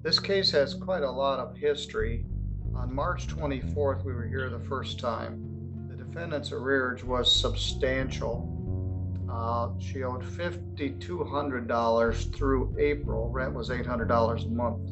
This case has quite a lot of history. On March 24th, we were here the first time. The defendant's arrearage was substantial. She owed $5,200 through April. Rent was $800 a month.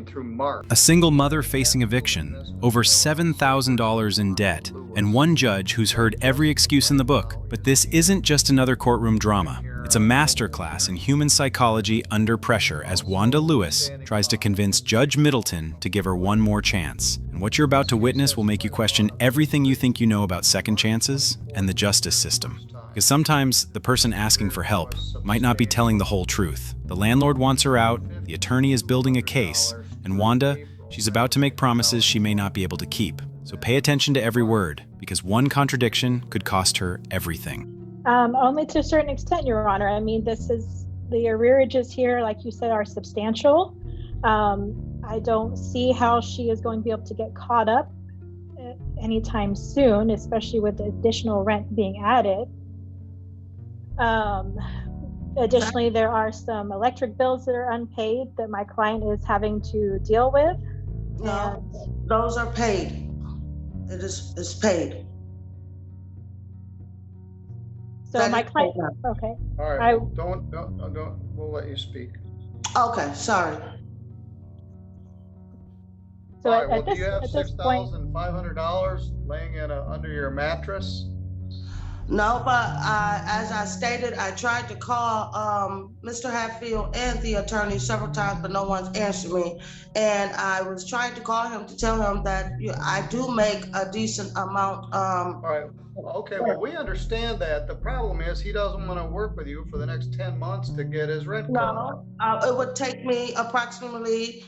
Through March. A single mother facing eviction, over $7,000 in debt, and one judge who's heard every excuse in the book. But this isn't just another courtroom drama. It's a masterclass in human psychology under pressure as Wanda Lewis tries to convince Judge Middleton to give her one more chance. And what you're about to witness will make you question everything you think you know about second chances and the justice system. Because sometimes the person asking for help might not be telling the whole truth. The landlord wants her out, the attorney is building a case, and Wanda, she's about to make promises she may not be able to keep. So pay attention to every word, because one contradiction could cost her everything. Only to a certain extent, Your Honor. I mean, the arrearages here, like you said, are substantial. I don't see how she is going to be able to get caught up anytime soon, especially with the additional rent being added. Additionally, there are some electric bills that are unpaid that my client is having to deal with. No, those are paid. It's paid. So my client, okay. All right, don't, we'll let you speak. Okay, sorry. So all right, do you have $6,500 laying under your mattress? No, but as I stated, I tried to call Mr. Hatfield and the attorney several times, but no one's answered me. And I was trying to call him to tell him that I do make a decent amount. All right. Okay. Well, we understand that. The problem is he doesn't want to work with you for the next 10 months to get his rent covered. No, it would take me approximately.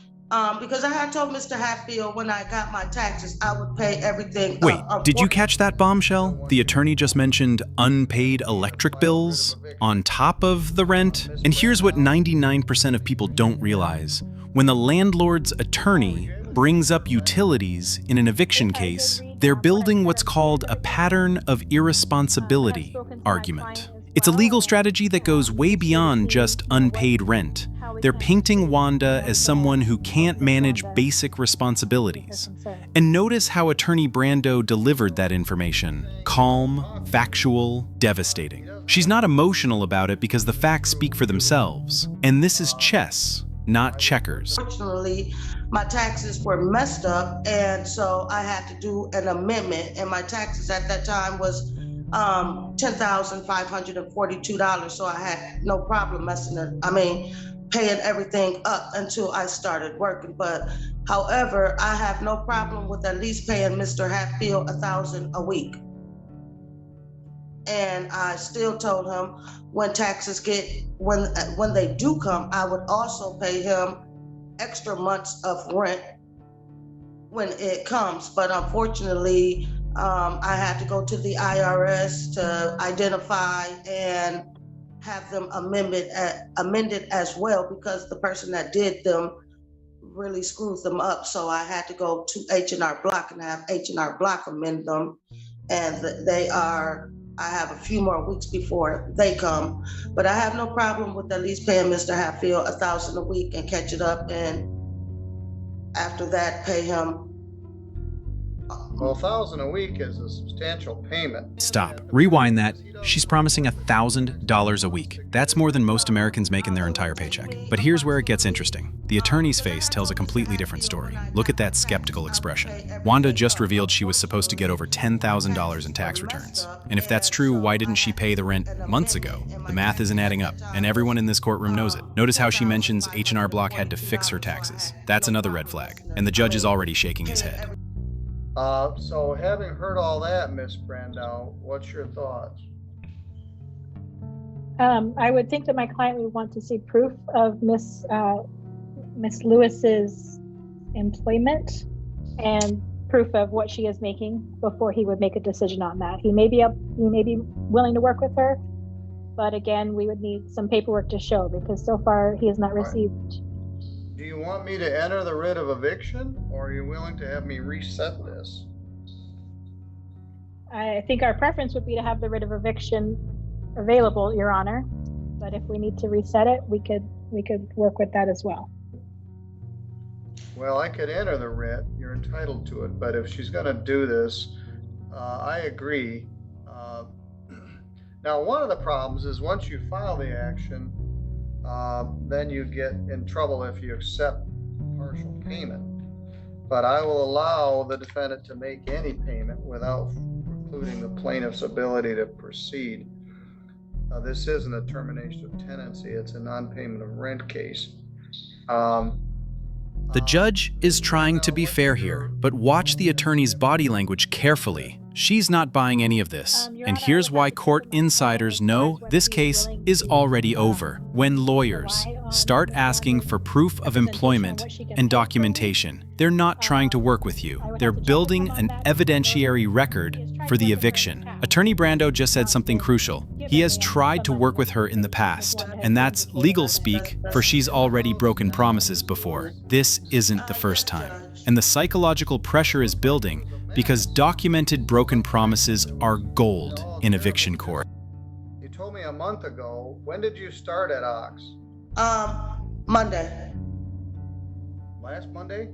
Because I had told Mr. Hatfield when I got my taxes, I would pay everything. Wait, did you catch that bombshell? The attorney just mentioned unpaid electric bills on top of the rent. And here's what 99% of people don't realize. When the landlord's attorney brings up utilities in an eviction case, they're building what's called a pattern of irresponsibility argument. It's a legal strategy that goes way beyond just unpaid rent. They're painting Wanda as someone who can't manage basic responsibilities. And notice how Attorney Brando delivered that information. Calm, factual, devastating. She's not emotional about it because the facts speak for themselves. And this is chess, not checkers. Fortunately, my taxes were messed up, and so I had to do an amendment, and my taxes at that time was $10,542, so I had no problem paying everything up until I started working. But however, I have no problem with at least paying Mr. Hatfield $1,000 a week. And I still told him when they do come, I would also pay him extra months of rent when it comes. But unfortunately, I had to go to the IRS to identify and have them amended as well, because the person that did them really screwed them up. So I had to go to H&R Block and have H&R Block amend them. And I have a few more weeks before they come. But I have no problem with at least paying Mr. Hatfield $1,000 a week and catch it up. And after that, pay him. Well, $1,000 a week is a substantial payment. Stop. Rewind that. She's promising $1,000 a week. That's more than most Americans make in their entire paycheck. But here's where it gets interesting. The attorney's face tells a completely different story. Look at that skeptical expression. Wanda just revealed she was supposed to get over $10,000 in tax returns. And if that's true, why didn't she pay the rent months ago? The math isn't adding up, and everyone in this courtroom knows it. Notice how she mentions H&R Block had to fix her taxes. That's another red flag. And the judge is already shaking his head. So having heard all that, Miss Brando, what's your thoughts? I would think that my client would want to see proof of Miss Lewis's employment and proof of what she is making before he would make a decision on that. He may be willing to work with her, but again, we would need some paperwork to show, because so far he has not received. Do you want me to enter the writ of eviction, or are you willing to have me reset this? I think our preference would be to have the writ of eviction available, Your Honor. But if we need to reset it, we could work with that as well. Well, I could enter the writ. You're entitled to it. But if she's going to do this, I agree. Now, one of the problems is once you file the action, then you get in trouble if you accept partial payment. But I will allow the defendant to make any payment without precluding the plaintiff's ability to proceed. This isn't a termination of tenancy, it's a non-payment of rent case. The judge is trying to be fair here, but watch the attorney's body language carefully. She's not buying any of this. And here's why court insiders know this case is already over. When lawyers start asking for proof of employment and documentation, they're not trying to work with you. They're building an evidentiary record for the eviction. Attorney Brando just said something crucial. He has tried to work with her in the past, and that's legal speak for she's already broken promises before. This isn't the first time. And the psychological pressure is building because documented broken promises are gold in eviction court. You told me a month ago. When did you start at Ox? Monday. Last Monday?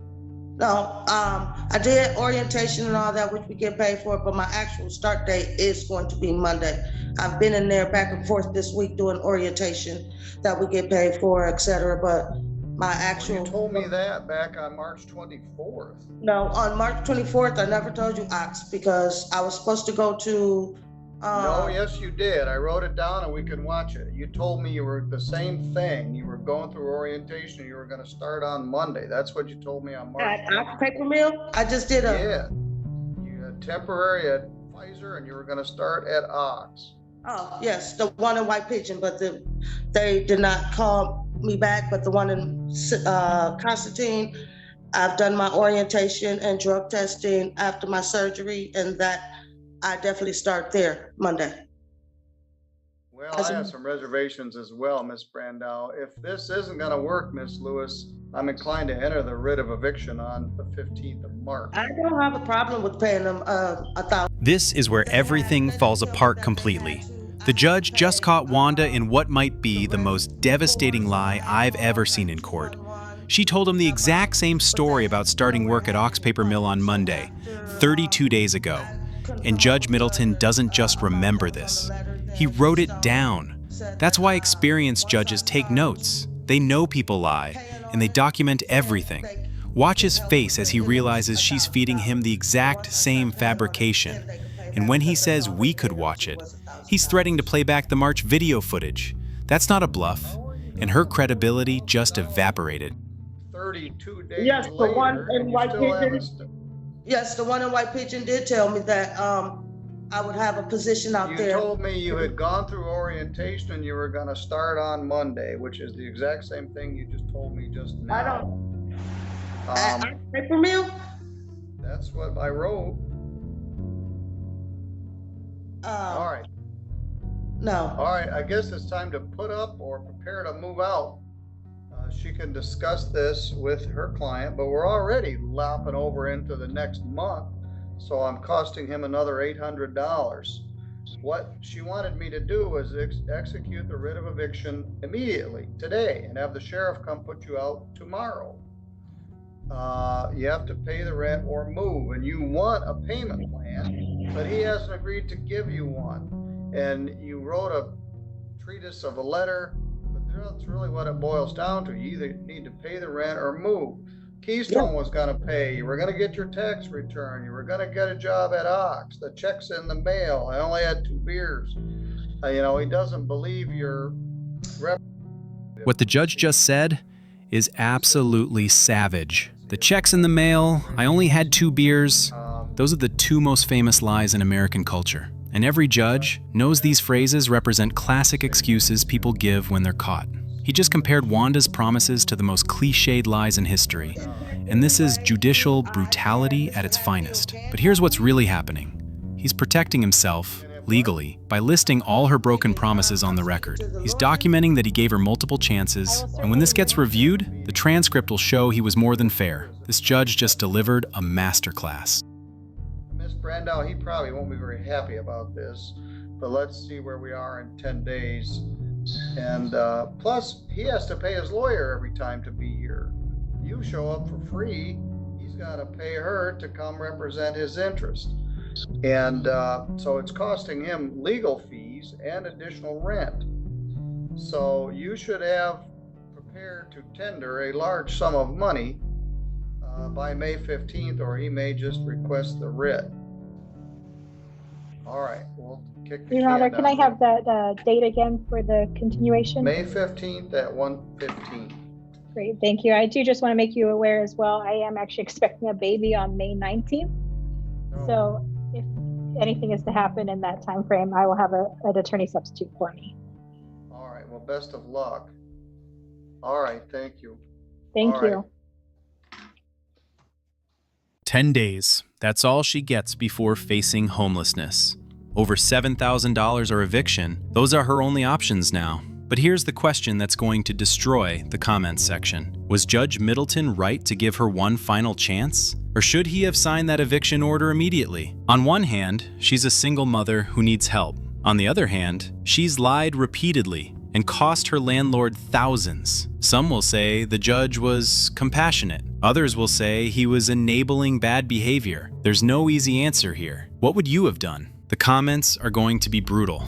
No, I did orientation and all that, which we get paid for, but my actual start date is going to be Monday. I've been in there back and forth this week doing orientation that we get paid for, etc. But my actual... You told me that back on March 24th. No, on March 24th, I never told you Ox because I was supposed to go to... No, yes, you did. I wrote it down and we can watch it. You told me you were the same thing. You were going through orientation. You were going to start on Monday. That's what you told me on March. At Ox Paper Mill? I just did a... Yeah. You had temporary at Pfizer and you were going to start at Ox. Oh, yes, the one in White Pigeon, but they did not call me back. But the one in Constantine, I've done my orientation and drug testing after my surgery, and that I definitely start there Monday. Well, I have some reservations as well, Miss Brandau. If this isn't going to work, Miss Lewis, I'm inclined to enter the writ of eviction on the 15th of March. I don't have a problem with paying them $1,000. This is where everything falls apart completely. The judge just caught Wanda in what might be the most devastating lie I've ever seen in court. She told him the exact same story about starting work at Ox Paper Mill on Monday, 32 days ago. And Judge Middleton doesn't just remember this. He wrote it down. That's why experienced judges take notes. They know people lie, and they document everything. Watch his face as he realizes she's feeding him the exact same fabrication. And when he says we could watch it, he's threatening to play back the March video footage. That's not a bluff, and her credibility just evaporated. 32 days Yes, the later, one in White Pigeon. Yes, the one in White Pigeon did tell me that I would have a position out there. You told me you had gone through orientation and you were going to start on Monday, which is the exact same thing you just told me just now. I don't. At Paper Mill? That's what I wrote. All right. No. All right, I guess it's time to put up or prepare to move out. She can discuss this with her client, but we're already lopping over into the next month, so I'm costing him another $800. What she wanted me to do was execute the writ of eviction immediately, today, and have the sheriff come put you out tomorrow. You have to pay the rent or move, and you want a payment plan, but he hasn't agreed to give you one. And you wrote a treatise of a letter, but that's really what it boils down to. You either need to pay the rent or move. Keystone was going to pay. You were going to get your tax return. You were going to get a job at Ox. The check's in the mail. I only had 2 beers. He doesn't believe your rep. What the judge just said is absolutely savage. The check's in the mail. I only had 2 beers. Those are the 2 most famous lies in American culture. And every judge knows these phrases represent classic excuses people give when they're caught. He just compared Wanda's promises to the most cliched lies in history. And this is judicial brutality at its finest. But here's what's really happening. He's protecting himself, legally, by listing all her broken promises on the record. He's documenting that he gave her multiple chances, and when this gets reviewed, the transcript will show he was more than fair. This judge just delivered a masterclass. Miss Brandau, he probably won't be very happy about this, but let's see where we are in 10 days. And plus, he has to pay his lawyer every time to be here. you show up for free, he's got to pay her to come represent his interest. And so it's costing him legal fees and additional rent. So you should have prepared to tender a large sum of money by May 15th, or he may just request the writ. All right, we'll kick the Your Honor, can can I down have that date again for the continuation? May 15th at 1:15. Great, thank you. I do just want to make you aware as well, I am actually expecting a baby on May 19th. Oh. So if anything is to happen in that time frame, I will have an attorney substitute for me. All right, well, best of luck. All right, thank you. Thank All right. you. 10 days. That's all she gets before facing homelessness. Over $7,000 or eviction, those are her only options now. But here's the question that's going to destroy the comments section. Was Judge Middleton right to give her one final chance? Or should he have signed that eviction order immediately? On one hand, she's a single mother who needs help. On the other hand, she's lied repeatedly and cost her landlord thousands. Some will say the judge was compassionate. Others will say he was enabling bad behavior. There's no easy answer here. What would you have done? The comments are going to be brutal.